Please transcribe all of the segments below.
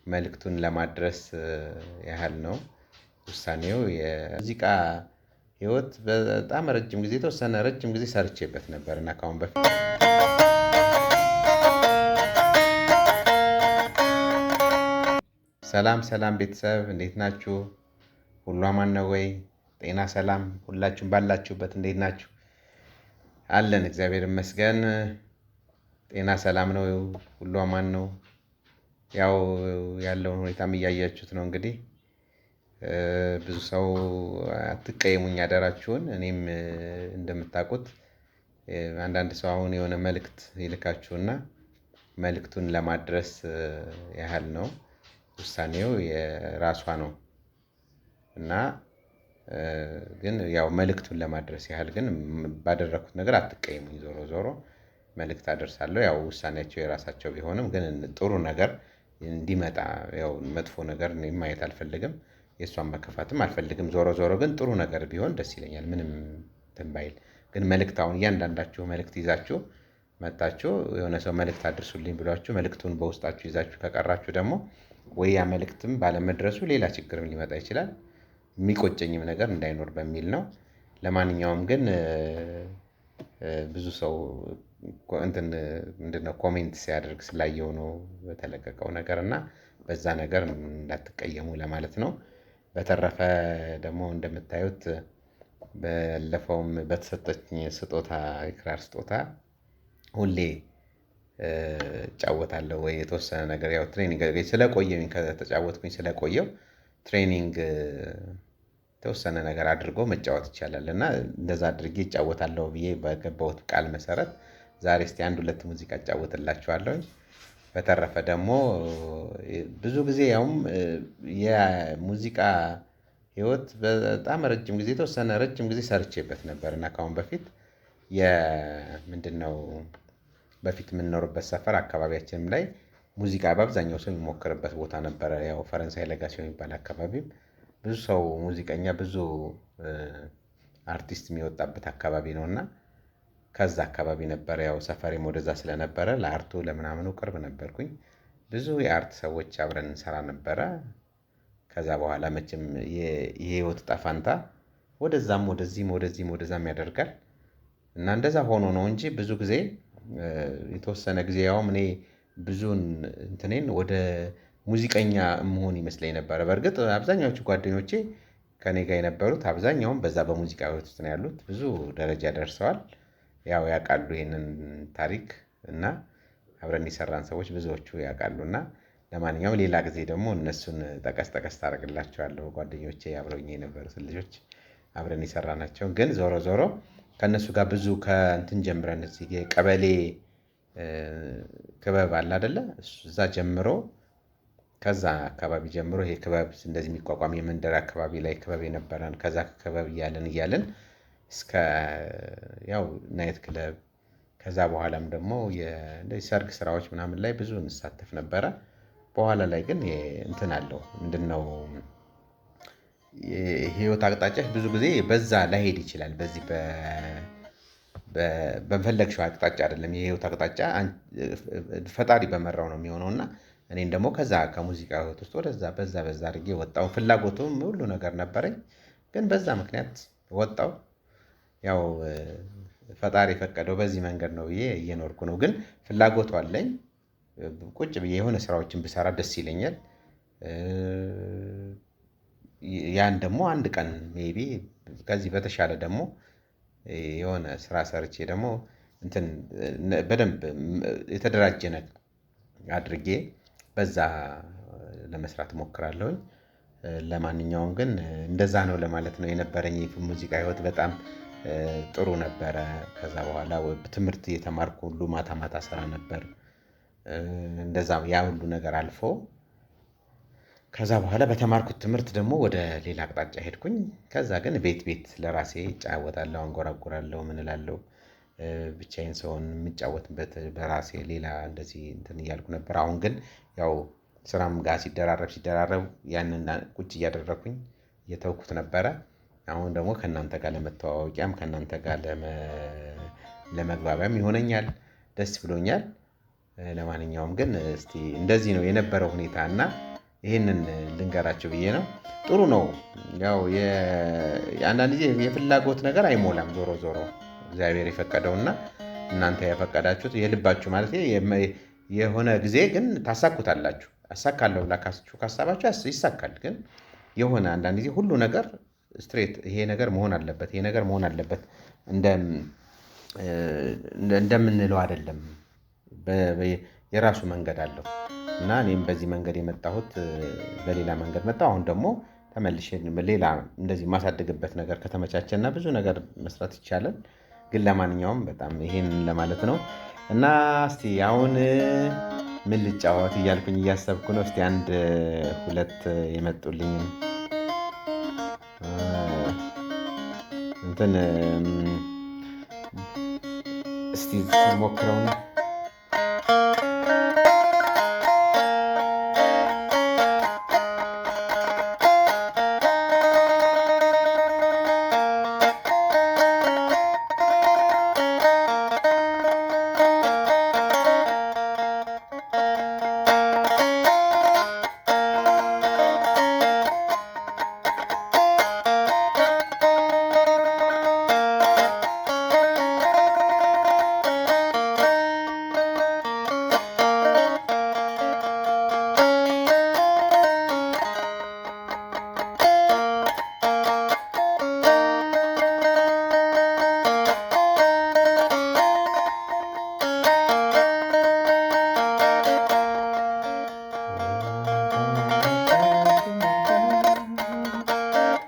መልእክቱን ለማድረስ ያህል ነው ውሳኔው። የሙዚቃ ህይወት በጣም የተወሰነ ረጅም ጊዜ ሰርቼበት ነበር እና ካሁን በፊት ሰላም ቤተሰብ እንዴት ናችሁ? ሁሉ አማን ነው ወይ? ጤና ሰላም ሁላችሁም ባላችሁበት እንዴት ናችሁ? አለን እግዚአብሔር ይመስገን። ጤና ሰላም ነው፣ ሁሉ አማን ነው። ያው ያለውን ሁኔታም እያያችሁት ነው እንግዲህ ብዙ ሰው አትቀየሙኝ አደራችሁን። እኔም እንደምታውቁት አንዳንድ ሰው አሁን የሆነ መልእክት ይልካችሁና መልእክቱን ለማድረስ ያህል ነው ውሳኔው የራሷ ነው እና ግን ያው መልእክቱን ለማድረስ ያህል ግን ባደረኩት ነገር አትቀየሙኝ። ዞሮ ዞሮ መልእክት አደርሳለሁ። ያው ውሳኔያቸው የራሳቸው ቢሆንም ግን ጥሩ ነገር እንዲመጣ ያው መጥፎ ነገር ማየት አልፈልግም፣ የእሷን መከፋትም አልፈልግም። ዞሮ ዞሮ ግን ጥሩ ነገር ቢሆን ደስ ይለኛል። ምንም ትንባይል ግን መልእክት አሁን እያንዳንዳችሁ መልእክት ይዛችሁ መጣችሁ የሆነ ሰው መልእክት አድርሱልኝ ብሏችሁ መልእክቱን በውስጣችሁ ይዛችሁ ከቀራችሁ ደግሞ ወይ ያ መልእክትም ባለመድረሱ ሌላ ችግርም ሊመጣ ይችላል። የሚቆጨኝም ነገር እንዳይኖር በሚል ነው። ለማንኛውም ግን ብዙ ሰው ምንድነው ኮሜንት ሲያደርግ ስላየው ነው በተለቀቀው ነገር እና በዛ ነገር እንዳትቀየሙ ለማለት ነው። በተረፈ ደግሞ እንደምታዩት ባለፈውም በተሰጠኝ ስጦታ የክራር ስጦታ ሁሌ እጫወታለሁ ወይ የተወሰነ ነገር ያው ትሬኒንግ ስለቆየሁኝ ከተጫወትኩኝ ስለቆየው ትሬኒንግ የተወሰነ ነገር አድርጎ መጫወት ይቻላል እና እንደዛ አድርጌ እጫወታለሁ ብዬ በገባሁት ቃል መሰረት ዛሬ እስቲ 1-2 ሙዚቃ እጫወትላችኋለሁ። በተረፈ ደግሞ ብዙ ጊዜ ያውም የሙዚቃ ህይወት በጣም የተወሰነ ረጅም ጊዜ ሰርቼበት ነበር እና ካሁን በፊት ምንድነው በፊት የምንኖርበት ሰፈር አካባቢያችንም ላይ ሙዚቃ በአብዛኛው ሰው የሚሞክርበት ቦታ ነበረ። ያው ፈረንሳይ ለጋሲዮን የሚባል አካባቢም ብዙ ሰው ሙዚቀኛ ብዙ አርቲስት የሚወጣበት አካባቢ ነውና ከዛ አካባቢ ነበር። ያው ሰፈሬም ወደዛ ስለነበረ ለአርቱ ለምናምኑ ቅርብ ነበርኩኝ። ብዙ የአርት ሰዎች አብረን እንሰራ ነበረ። ከዛ በኋላ መቼም የህይወት ጣፋንታ ወደዛም ያደርጋል እና እንደዛ ሆኖ ነው እንጂ ብዙ ጊዜ የተወሰነ ጊዜ ያውም እኔ ብዙን እንትኔን ወደ ሙዚቀኛ መሆን ይመስለኝ ነበር። በእርግጥ አብዛኛዎቹ ጓደኞቼ ከኔ ጋር የነበሩት አብዛኛውን በዛ በሙዚቃ ህይወት ውስጥ ነው ያሉት። ብዙ ደረጃ ደርሰዋል። ያው ያውቃሉ ይሄንን ታሪክ እና አብረን የሰራን ሰዎች ብዙዎቹ ያውቃሉና ለማንኛውም ሌላ ጊዜ ደግሞ እነሱን ጠቀስ ታደርግላቸዋለሁ። ጓደኞቼ አብረውኝ የነበሩት ልጆች አብረን የሰራናቸው ግን ዞሮ ዞሮ ከነሱ ጋር ብዙ ከእንትን ጀምረን እዚህ ቀበሌ ክበብ አለ አይደለ? እዛ ጀምሮ ከዛ አካባቢ ጀምሮ ይሄ ክበብ እንደዚህ የሚቋቋም የመንደር አካባቢ ላይ ክበብ የነበረን ከዛ ክበብ እያለን እስከ ያው ናይት ክለብ ከዛ በኋላም ደግሞ እንደዚህ ሰርግ ስራዎች ምናምን ላይ ብዙ እንሳተፍ ነበረ። በኋላ ላይ ግን እንትን አለው ምንድነው የህይወት አቅጣጫሽ ብዙ ጊዜ በዛ ላይሄድ ይችላል። በዚህ በፈለግሽው አቅጣጫ አይደለም የህይወት አቅጣጫ ፈጣሪ በመራው ነው የሚሆነውና እኔን ደግሞ ከዛ ከሙዚቃ ህይወት ውስጥ ወደዛ በዛ አድርጌ ወጣሁ። ፍላጎቱም ሁሉ ነገር ነበረኝ ግን በዛ ምክንያት ወጣሁ። ያው ፈጣሪ የፈቀደው በዚህ መንገድ ነው ብዬ እየኖርኩ ነው። ግን ፍላጎቱ አለኝ። ቁጭ ብዬ የሆነ ስራዎችን ብሰራ ደስ ይለኛል። ያን ደግሞ አንድ ቀን ሜይቢ ከዚህ በተሻለ ደግሞ የሆነ ስራ ሰርቼ ደግሞ በደንብ የተደራጀ ነገር አድርጌ በዛ ለመስራት እሞክራለሁኝ። ለማንኛውም ግን እንደዛ ነው ለማለት ነው። የነበረኝ ሙዚቃ ህይወት በጣም ጥሩ ነበረ። ከዛ በኋላ ትምህርት እየተማርኩ ሁሉ ማታ ስራ ነበር። እንደዛ ያ ሁሉ ነገር አልፎ ከዛ በኋላ በተማርኩት ትምህርት ደግሞ ወደ ሌላ አቅጣጫ ሄድኩኝ። ከዛ ግን ቤት ለራሴ እጫወታለሁ፣ አንጎራጉራለሁ፣ ምን እላለሁ። ብቻዬን ሰውን የምጫወትበት በራሴ ሌላ እንደዚህ እንትን እያልኩ ነበር። አሁን ግን ያው ስራም ጋር ሲደራረብ ያንን ቁጭ እያደረኩኝ እየተውኩት ነበረ። አሁን ደግሞ ከእናንተ ጋር ለመተዋወቂያም ከእናንተ ጋር ለመግባቢያም ይሆነኛል። ደስ ብሎኛል። ለማንኛውም ግን እስቲ እንደዚህ ነው የነበረው ሁኔታ እና ይህንን ልንገራቸው ብዬ ነው። ጥሩ ነው። ያው አንዳንድ ጊዜ የፍላጎት ነገር አይሞላም። ዞሮ ዞሮ እግዚአብሔር የፈቀደውና እናንተ የፈቀዳችሁት የልባችሁ ማለት የሆነ ጊዜ ግን ታሳኩታላችሁ። አሳካለሁ ብላችሁ ካሰባችሁ ይሳካል። ግን የሆነ አንዳንድ ጊዜ ሁሉ ነገር ስትሬት ይሄ ነገር መሆን አለበት፣ ይሄ ነገር መሆን አለበት እንደምንለው አይደለም። የራሱ መንገድ አለው እና እኔም በዚህ መንገድ የመጣሁት በሌላ መንገድ መጣሁ። አሁን ደግሞ ተመልሼ ሌላ እንደዚህ የማሳድግበት ነገር ከተመቻቸና ብዙ ነገር መስራት ይቻላል። ግን ለማንኛውም በጣም ይሄን ለማለት ነው እና እስቲ አሁን ምን ልጫወት እያልኩኝ እያሰብኩ ነው። እስቲ አንድ ሁለት የመጡልኝን እንትን እስቲ ሞክረው ነው።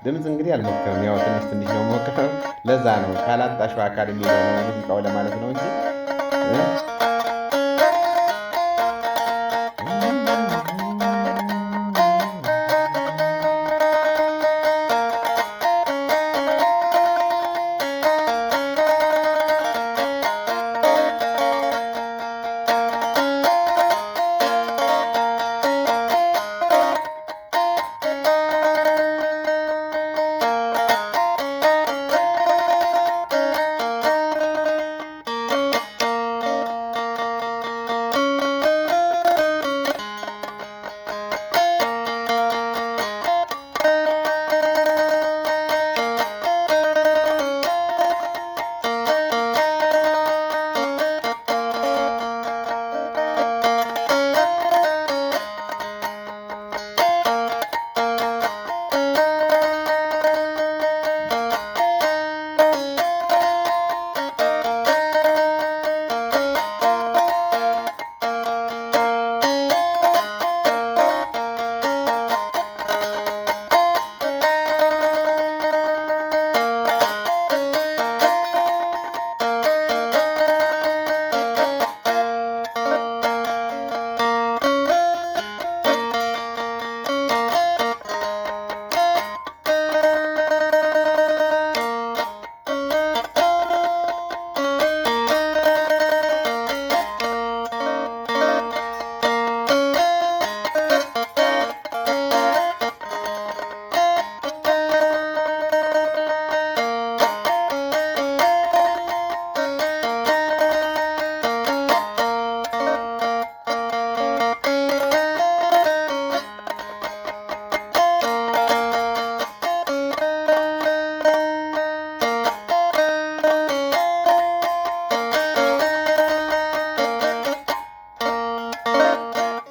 ድምፅ እንግዲህ አልሞክርም። ያው ትንሽ ትንሽ ነው ሞክረው። ለዛ ነው ካላጣሽው አካል የሚለው ነው ሙዚቃው ለማለት ነው እንጂ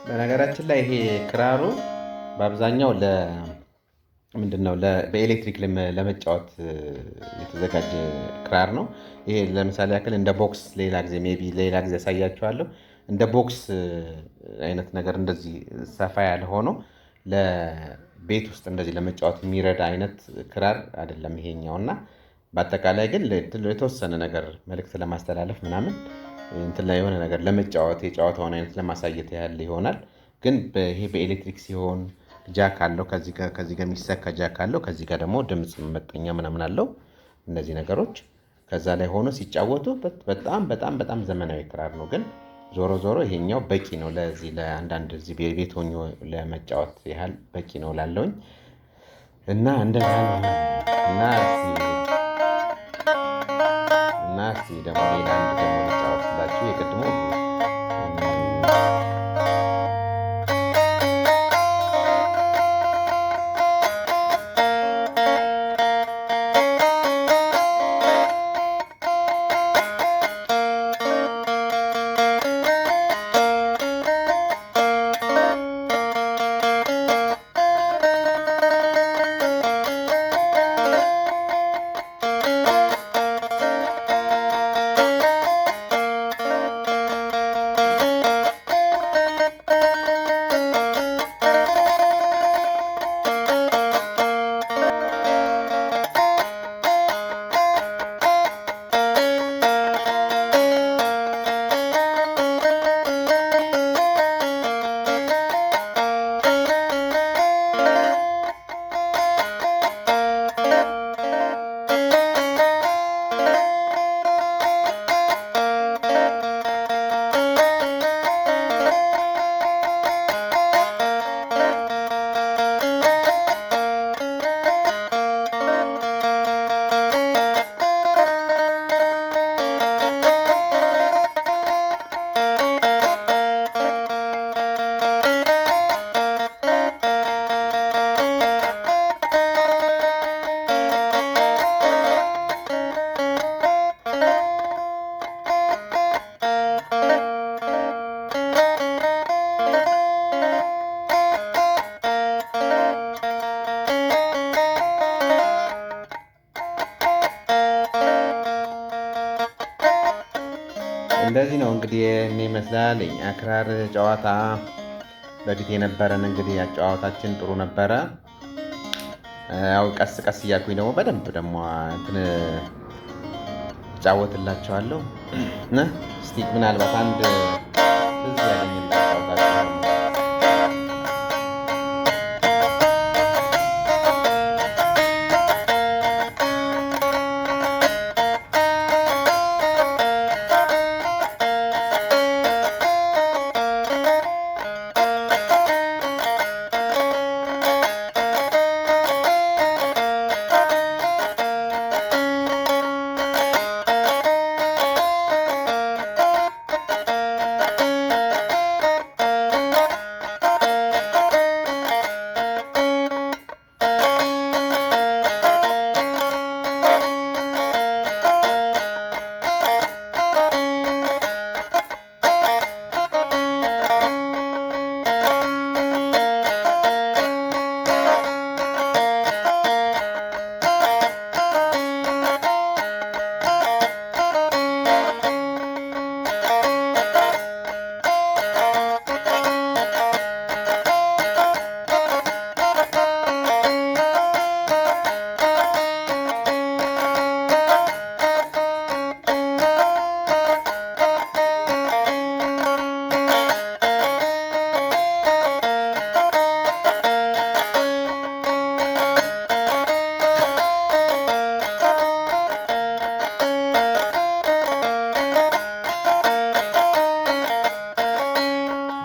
በነገራችን ላይ ይሄ ክራሩ በአብዛኛው ምንድነው በኤሌክትሪክ ለመጫወት የተዘጋጀ ክራር ነው። ይሄ ለምሳሌ ያክል እንደ ቦክስ ሌላ ጊዜ ያሳያችኋለሁ። እንደ ቦክስ አይነት ነገር እንደዚህ ሰፋ ያለ ሆኖ ለቤት ውስጥ እንደዚህ ለመጫወት የሚረዳ አይነት ክራር አይደለም ይሄኛው። እና በአጠቃላይ ግን የተወሰነ ነገር መልእክት ለማስተላለፍ ምናምን እንትን ላይ የሆነ ነገር ለመጫወት የጨዋታውን አይነት ለማሳየት ያህል ይሆናል። ግን ይሄ በኤሌክትሪክ ሲሆን ጃክ አለው፣ ከዚህ ጋር የሚሰካ ጃክ አለው፣ ከዚህ ጋር ደግሞ ድምፅ መጠኛ ምናምን አለው። እነዚህ ነገሮች ከዛ ላይ ሆኖ ሲጫወቱ በጣም በጣም በጣም ዘመናዊ ክራር ነው። ግን ዞሮ ዞሮ ይሄኛው በቂ ነው ለዚህ ለአንዳንድ እዚህ ቤት ሆኜ ለመጫወት ያህል በቂ ነው ላለውኝ እና እንደዛ ነው። እና እስኪ ደግሞ ሌላ አንድ ደግሞ ልጫወትላችሁ የቅድሞ እንደዚህ ነው እንግዲህ ይህን ይመስላል የኛ ክራር ጨዋታ በፊት የነበረን እንግዲህ አጨዋወታችን ጥሩ ነበረ። ያው ቀስ ቀስ እያልኩኝ ደግሞ በደንብ ደግሞ እንትን እጫወትላቸዋለሁ። እስቲ ምናልባት አንድ ትዝ ያለኝ ላጫውታችሁ።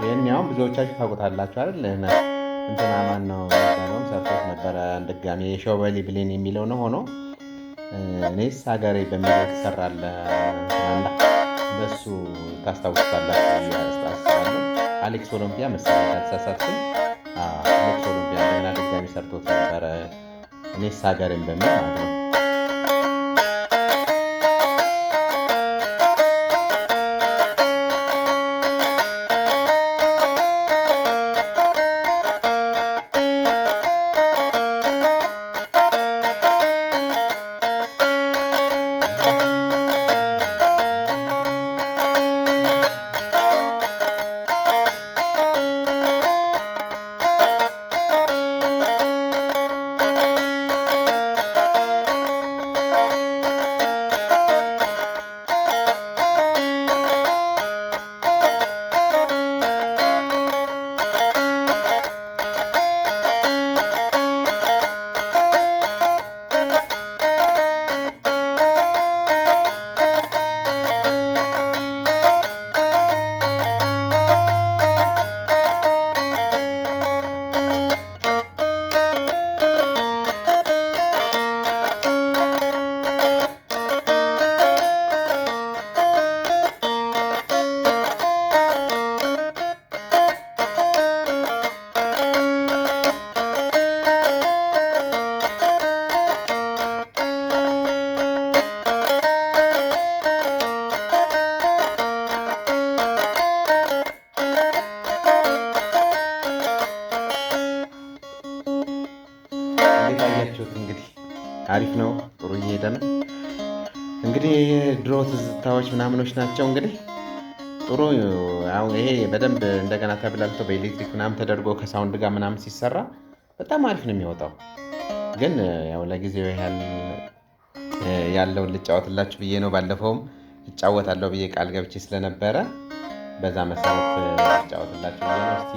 ይህኛውም ብዙዎቻችሁ ታውቁታላችሁ አይደል? እንትና ማን ነው የሚባለውም ሰርቶት ነበረ ድጋሚ የሾበሊ ብሌን የሚለው ነው ሆኖ እኔስ ሀገሬ በሚለው ትሰራለ በሱ ታስታውሱታላችሁ አስባለሁ። አሌክስ ኦሎምፒያ መሰለኝ ካልተሳሳትኩኝ። አሌክስ ኦሎምፒያ እንደገና ድጋሚ ሰርቶት ነበረ እኔስ ሀገሬን በሚል ማለት ነው። አያችሁት እንግዲህ አሪፍ ነው፣ ጥሩ እየሄደ ነው። እንግዲህ ድሮ ትዝታዎች ምናምኖች ናቸው። እንግዲህ ጥሩ ያው ይሄ በደንብ እንደገና ተብላልቶ በኤሌክትሪክ ምናምን ተደርጎ ከሳውንድ ጋር ምናምን ሲሰራ በጣም አሪፍ ነው የሚወጣው። ግን ያው ለጊዜው ያህል ያለውን ልጫወትላችሁ ብዬ ነው። ባለፈውም እጫወታለሁ ብዬ ቃል ገብቼ ስለነበረ በዛ መሰረት እጫወትላችሁ ብዬ ነው። እስቲ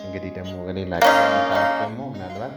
እንግዲህ ደግሞ ሌላ ደግሞ ምናልባት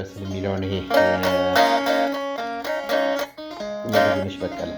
ሳልበስል የሚለውን ይሄ የብዙነሽ በቀለ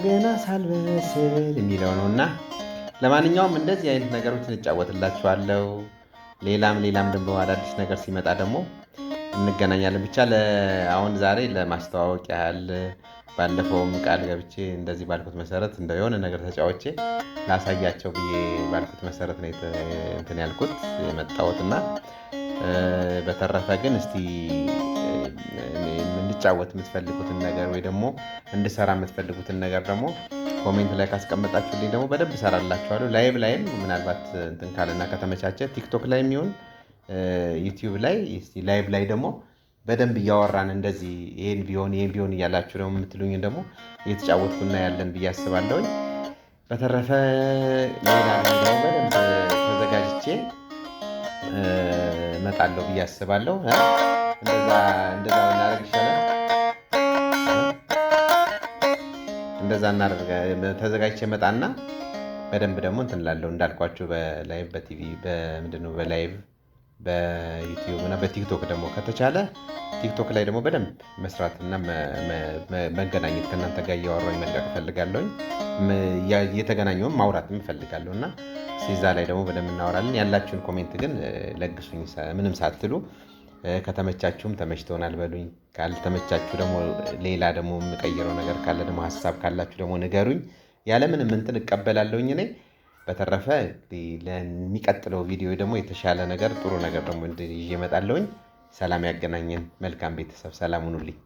ገና ሳልበስል የሚለው ነው እና ለማንኛውም እንደዚህ አይነት ነገሮችን እጫወትላችኋለሁ። ሌላም ደግሞ አዳዲስ ነገር ሲመጣ ደግሞ እንገናኛለን። ብቻ አሁን ዛሬ ለማስተዋወቅ ያህል ባለፈውም ቃል ገብቼ እንደዚህ ባልኩት መሰረት የሆነ ነገር ተጫውቼ ላሳያቸው ብዬ ባልኩት መሰረት ነው እንትን ያልኩት የመጣሁት እና በተረፈ ግን እስቲ እንድጫወት የምትፈልጉትን ነገር ወይ ደግሞ እንድሰራ የምትፈልጉትን ነገር ደግሞ ኮሜንት ላይ ካስቀመጣችሁልኝ ደግሞ በደንብ እሰራላችኋለሁ። ላይም ምናልባት እንትን ካለና ከተመቻቸ ቲክቶክ ላይ የሚሆን ዩቲዩብ ላይ ላይቭ ላይ ደግሞ በደንብ እያወራን እንደዚህ ይሄን ቢሆን እያላችሁ ደግሞ የምትሉኝን ደግሞ እየተጫወትኩና ያለን ብዬ አስባለሁኝ። በተረፈ ሌላ ደግሞ በደንብ ተዘጋጅቼ እመጣለሁ ብዬ አስባለሁ። እንደዛ እናደርግ ይሻላል። እንደዛ እናደርግ ተዘጋጅቼ እመጣና በደንብ ደግሞ እንትን እላለሁ እንዳልኳችሁ በላይቭ በቲቪ በምንድነው በላይቭ በዩቲዩብ እና በቲክቶክ ደግሞ ከተቻለ ቲክቶክ ላይ ደግሞ በደንብ መስራትና መገናኘት ከእናንተ ጋር እያወራሁኝ መልቀቅ እፈልጋለሁኝ። እየተገናኘሁም ማውራትም እፈልጋለሁ እና እዛ ላይ ደግሞ በደንብ እናወራለን። ያላችሁን ኮሜንት ግን ለግሱኝ ምንም ሳትሉ። ከተመቻችሁም ተመችቶናል በሉኝ። ካልተመቻችሁ ደግሞ ሌላ ደግሞ የምቀይረው ነገር ካለ ደግሞ ሀሳብ ካላችሁ ደግሞ ንገሩኝ። ያለምንም እንትን እቀበላለሁኝ እኔ። በተረፈ ለሚቀጥለው ቪዲዮ ደግሞ የተሻለ ነገር ጥሩ ነገር ደግሞ ይዤ እመጣለሁኝ። ሰላም ያገናኘን። መልካም ቤተሰብ፣ ሰላም ሁኑልኝ።